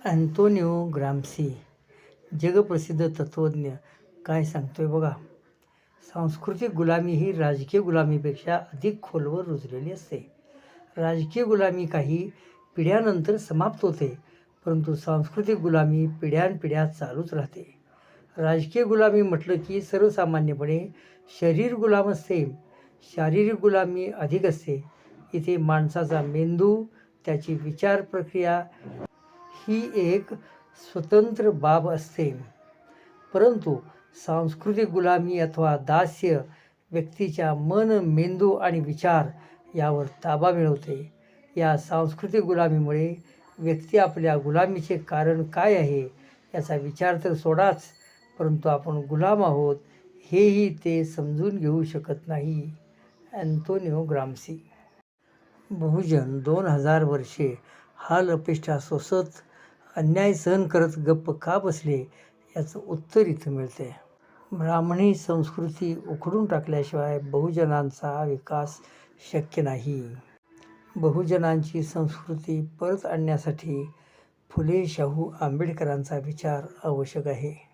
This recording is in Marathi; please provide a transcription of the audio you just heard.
अँतोनिओ ग्राम्सी जगप्रसिद्ध तत्त्वज्ञ काय सांगतोय बघा. सांस्कृतिक गुलामी ही राजकीय गुलामीपेक्षा अधिक खोलवर रुजलेली असते. राजकीय गुलामी काही पिढ्यानंतर समाप्त होते, परंतु सांस्कृतिक गुलामी पिढ्यानपिढ्या चालूच राहते. राजकीय गुलामी म्हटलं की सर्वसामान्यपणे शरीर गुलाम असते. शारीरिक गुलामी अधिक असते. इथे माणसाचा मेंदू, त्याची विचार प्रक्रिया ही एक स्वतंत्र बाब असते. परंतु सांस्कृतिक गुलामी अथवा दास्य व्यक्तीच्या मन, मेंदू आणि विचार यावर ताबा मिळवते. या सांस्कृतिक गुलामीमुळे व्यक्ती आपल्या गुलामीचे कारण काय आहे याचा विचार तर सोडाच, परंतु आपण गुलाम आहोत हेही ते समजून घेऊ शकत नाही. Antonio Gramsci. बहुजन 2000 वर्षे हाल अपेष्टा सोसत, अन्याय सहन करत गप्प का बसले याचं उत्तर इथं मिळते. ब्राह्मणी संस्कृती उखडून टाकल्याशिवाय बहुजनांचा विकास शक्य नाही. बहुजनांची संस्कृती परत आणण्यासाठी फुले शाहू आंबेडकरांचा विचार आवश्यक आहे.